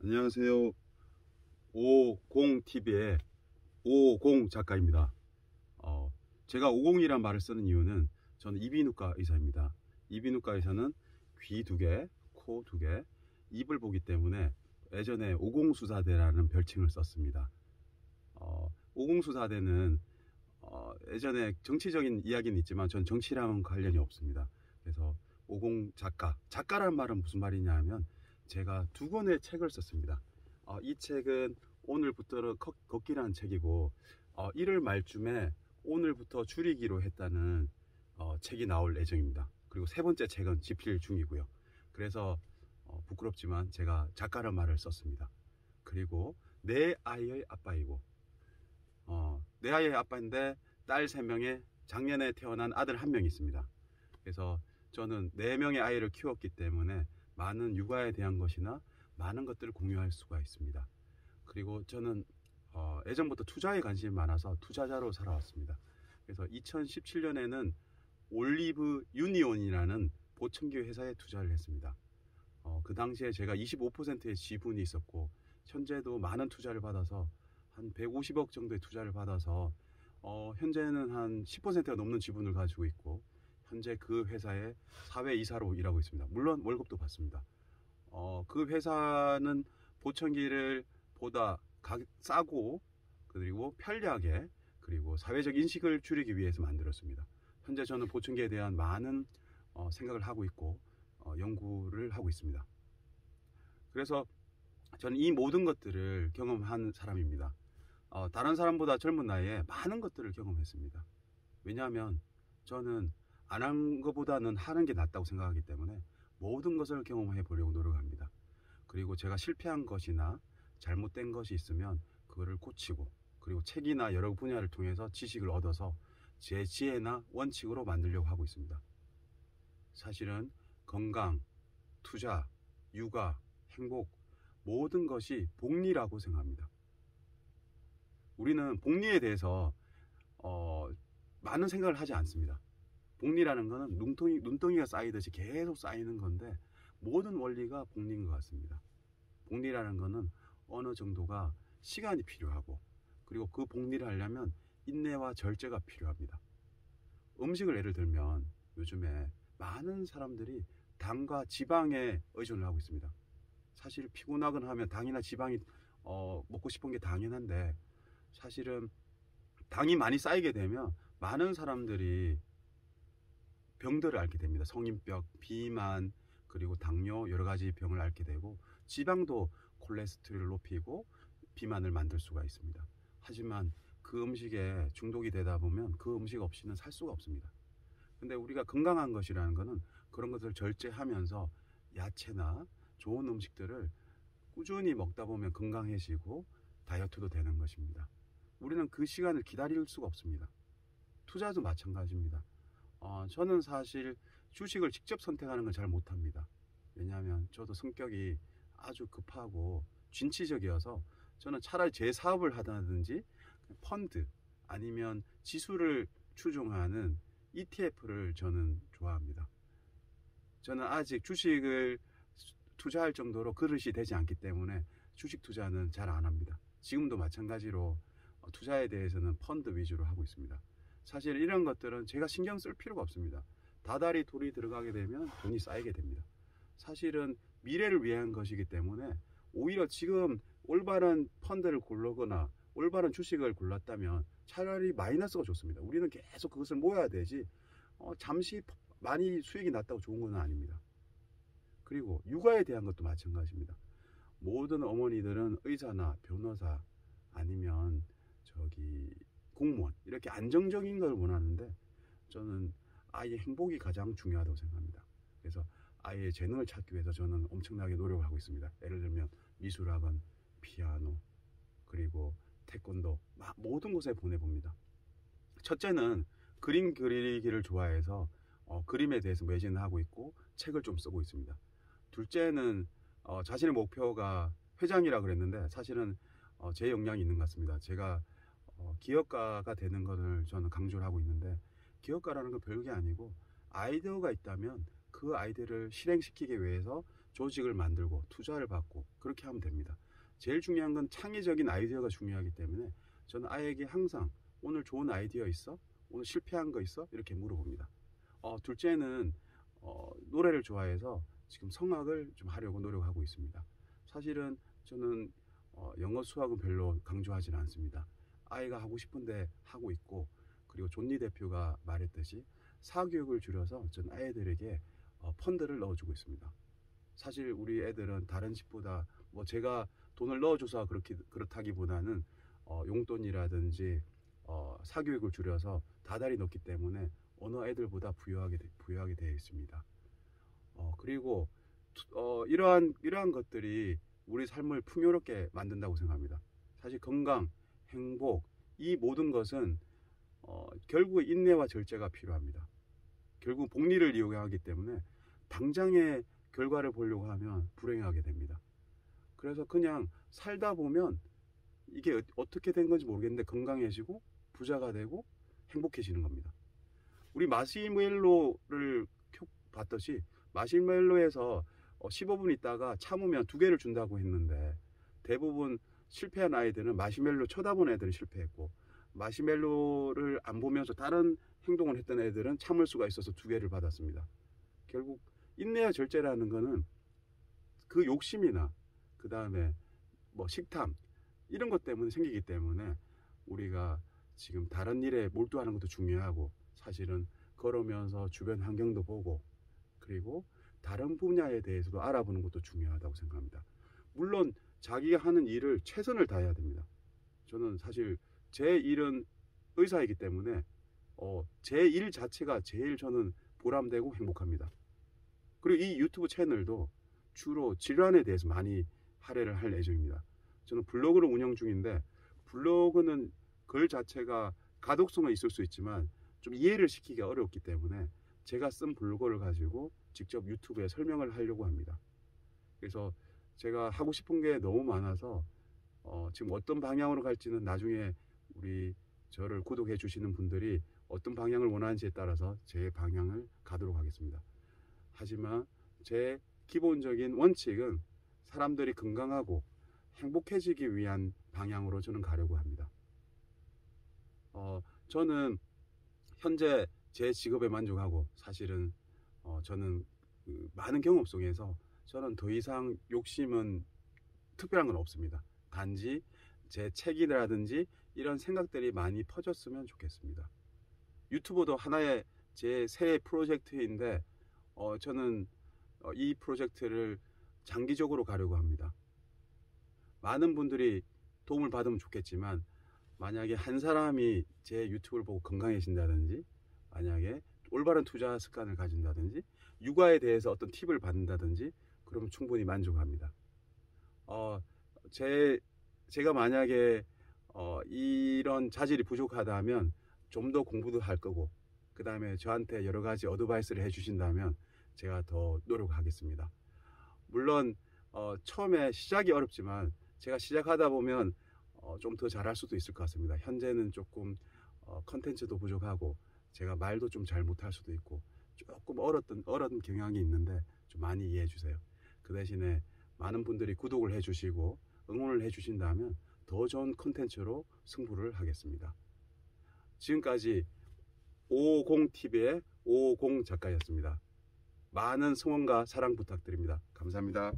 안녕하세요. 50TV의 50 작가입니다. 제가 50이란 말을 쓰는 이유는 저는 이비인후과 의사입니다. 이비인후과 의사는 귀 2개, 코 2개, 입을 보기 때문에 예전에 50수사대라는 별칭을 썼습니다. 50수사대는 예전에 정치적인 이야기는 있지만 전 정치랑은 관련이 없습니다. 그래서 50 작가란 말은 무슨 말이냐 하면 제가 2권의 책을 썼습니다. 이 책은 오늘부터는 걷기라는 책이고 1월 말쯤에 오늘부터 줄이기로 했다는 책이 나올 예정입니다. 그리고 3번째 책은 집필 중이고요. 그래서 부끄럽지만 제가 작가란 말을 썼습니다. 그리고 내 아이의 아빠이고 내 아이의 아빠인데 딸 3명에 작년에 태어난 아들 1명 있습니다. 그래서 저는 4명의 아이를 키웠기 때문에 많은 육아에 대한 것이나 많은 것들을 공유할 수가 있습니다. 그리고 저는 예전부터 투자에 관심이 많아서 투자자로 살아왔습니다. 그래서 2017년에는 올리브 유니온이라는 보청기 회사에 투자를 했습니다. 그 당시에 제가 25%의 지분이 있었고 현재도 많은 투자를 받아서 한 150억 정도의 투자를 받아서 현재는 한 10%가 넘는 지분을 가지고 있고 현재 그 회사의 사회이사로 일하고 있습니다. 물론 월급도 받습니다. 그 회사는 보청기를 보다 싸고 그리고 편리하게 그리고 사회적 인식을 줄이기 위해서 만들었습니다. 현재 저는 보청기에 대한 많은 생각을 하고 있고 연구를 하고 있습니다. 그래서 저는 이 모든 것들을 경험한 사람입니다. 다른 사람보다 젊은 나이에 많은 것들을 경험했습니다. 왜냐하면 저는 안 한 것보다는 하는 게 낫다고 생각하기 때문에 모든 것을 경험해 보려고 노력합니다. 그리고 제가 실패한 것이나 잘못된 것이 있으면 그거를 고치고 그리고 책이나 여러 분야를 통해서 지식을 얻어서 제 지혜나 원칙으로 만들려고 하고 있습니다. 사실은 건강, 투자, 육아, 행복 모든 것이 복리라고 생각합니다. 우리는 복리에 대해서 많은 생각을 하지 않습니다. 복리라는 것은 눈덩이가 쌓이듯이 계속 쌓이는 건데 모든 원리가 복리인 것 같습니다. 복리라는 것은 어느 정도가 시간이 필요하고 그리고 그 복리를 하려면 인내와 절제가 필요합니다. 음식을 예를 들면 요즘에 많은 사람들이 당과 지방에 의존을 하고 있습니다. 사실 피곤하거나 하면 당이나 지방이 먹고 싶은 게 당연한데 사실은 당이 많이 쌓이게 되면 많은 사람들이 병들을 앓게 됩니다. 성인병, 비만, 그리고 당뇨 여러 가지 병을 앓게 되고 지방도 콜레스테롤을 높이고 비만을 만들 수가 있습니다. 하지만 그 음식에 중독이 되다 보면 그 음식 없이는 살 수가 없습니다. 근데 우리가 건강한 것이라는 것은 그런 것을 절제하면서 야채나 좋은 음식들을 꾸준히 먹다 보면 건강해지고 다이어트도 되는 것입니다. 우리는 그 시간을 기다릴 수가 없습니다. 투자도 마찬가지입니다. 저는 사실 주식을 직접 선택하는 걸 잘 못합니다. 왜냐하면 저도 성격이 아주 급하고 진취적이어서 저는 차라리 제 사업을 하든지 펀드 아니면 지수를 추종하는 ETF를 저는 좋아합니다. 저는 아직 주식을 투자할 정도로 그릇이 되지 않기 때문에 주식 투자는 잘 안 합니다. 지금도 마찬가지로 투자에 대해서는 펀드 위주로 하고 있습니다. 사실 이런 것들은 제가 신경 쓸 필요가 없습니다. 다달이 돌이 들어가게 되면 돈이 쌓이게 됩니다. 사실은 미래를 위한 것이기 때문에 오히려 지금 올바른 펀드를 고르거나 올바른 주식을 골랐다면 차라리 마이너스가 좋습니다. 우리는 계속 그것을 모아야 되지 잠시 많이 수익이 났다고 좋은 건 아닙니다. 그리고 육아에 대한 것도 마찬가지입니다. 모든 어머니들은 의사나 변호사 아니면 공무원 이렇게 안정적인 걸 원하는데 저는 아이의 행복이 가장 중요하다고 생각합니다. 그래서 아이의 재능을 찾기 위해서 저는 엄청나게 노력을 하고 있습니다. 예를 들면 미술학원, 피아노, 그리고 태권도 모든 곳에 보내봅니다. 첫째는 그림 그리기를 좋아해서 그림에 대해서 매진을 하고 있고 책을 좀 쓰고 있습니다. 둘째는 자신의 목표가 회장이라 그랬는데 사실은 제 역량이 있는 것 같습니다. 제가 기업가가 되는 것을 저는 강조를 하고 있는데 기업가라는 건 별게 아니고 아이디어가 있다면 그 그 아이디어를 실행시키기 위해서 조직을 만들고 투자를 받고 그렇게 하면 됩니다. 제일 중요한 건 창의적인 아이디어가 중요하기 때문에 저는 아이에게 항상 오늘 좋은 아이디어 있어? 오늘 실패한 거 있어? 이렇게 물어봅니다. 둘째는 노래를 좋아해서 지금 성악을 좀 하려고 노력하고 있습니다. 사실은 저는 영어 수학은 별로 강조하지는 않습니다. 아이가 하고 싶은데 하고 있고, 그리고 존니 대표가 말했듯이 사교육을 줄여서 전 아이들에게 펀드를 넣어주고 있습니다. 사실 우리 애들은 다른 집보다 뭐 제가 돈을 넣어줘서 그렇다기보다는 용돈이라든지 사교육을 줄여서 다달이 넣기 때문에 어느 애들보다 부유하게 되어 있습니다. 그리고 이러한 것들이 우리 삶을 풍요롭게 만든다고 생각합니다. 사실 건강, 행복, 이 모든 것은 결국 인내와 절제가 필요합니다. 결국 복리를 이용하기 때문에 당장의 결과를 보려고 하면 불행하게 됩니다. 그래서 그냥 살다 보면 이게 어떻게 된 건지 모르겠는데 건강해지고 부자가 되고 행복해지는 겁니다. 우리 마시멜로를 봤듯이 마시멜로에서 15분 있다가 참으면 2개를 준다고 했는데, 대부분 실패한 아이들은 마시멜로 쳐다본 애들은 실패했고, 마시멜로를 안 보면서 다른 행동을 했던 애들은 참을 수가 있어서 2개를 받았습니다. 결국 인내와 절제라는 거는 그 욕심이나 그 다음에 뭐 식탐 이런 것 때문에 생기기 때문에 우리가 지금 다른 일에 몰두하는 것도 중요하고, 사실은 걸으면서 주변 환경도 보고 그리고 다른 분야에 대해서도 알아보는 것도 중요하다고 생각합니다. 물론 자기가 하는 일을 최선을 다해야 됩니다. 저는 사실 제 일은 의사이기 때문에 제 일 자체가 제일 저는 보람되고 행복합니다. 그리고 이 유튜브 채널도 주로 질환에 대해서 많이 할애를 할 예정입니다. 저는 블로그를 운영 중인데, 블로그는 글 자체가 가독성은 있을 수 있지만 좀 이해를 시키기가 어렵기 때문에 제가 쓴 블로그를 가지고 직접 유튜브에 설명을 하려고 합니다. 그래서 제가 하고 싶은 게 너무 많아서 지금 어떤 방향으로 갈지는 나중에 우리 저를 구독해 주시는 분들이 어떤 방향을 원하는지에 따라서 제 방향을 가도록 하겠습니다. 하지만 제 기본적인 원칙은 사람들이 건강하고 행복해지기 위한 방향으로 저는 가려고 합니다. 저는 현재 제 직업에 만족하고, 사실은 저는 많은 경험 속에서 저는 더 이상 욕심은 특별한 건 없습니다. 단지 제 책이라든지 이런 생각들이 많이 퍼졌으면 좋겠습니다. 유튜브도 하나의 제 새 프로젝트인데 저는 이 프로젝트를 장기적으로 가려고 합니다. 많은 분들이 도움을 받으면 좋겠지만, 만약에 한 사람이 제 유튜브를 보고 건강해진다든지, 만약에 올바른 투자 습관을 가진다든지, 육아에 대해서 어떤 팁을 받는다든지, 그러면 충분히 만족합니다. 제가 만약에 이런 자질이 부족하다면 좀 더 공부도 할 거고, 그 다음에 저한테 여러 가지 어드바이스를 해주신다면 제가 더 노력하겠습니다. 물론 처음에 시작이 어렵지만 제가 시작하다 보면 좀 더 잘할 수도 있을 것 같습니다. 현재는 조금 컨텐츠도 부족하고 제가 말도 좀 잘 못할 수도 있고 조금 어려운 경향이 있는데 좀 많이 이해해 주세요. 그 대신에 많은 분들이 구독을 해주시고 응원을 해주신다면 더 좋은 컨텐츠로 승부를 하겠습니다. 지금까지 550TV의 550 작가였습니다. 많은 성원과 사랑 부탁드립니다. 감사합니다.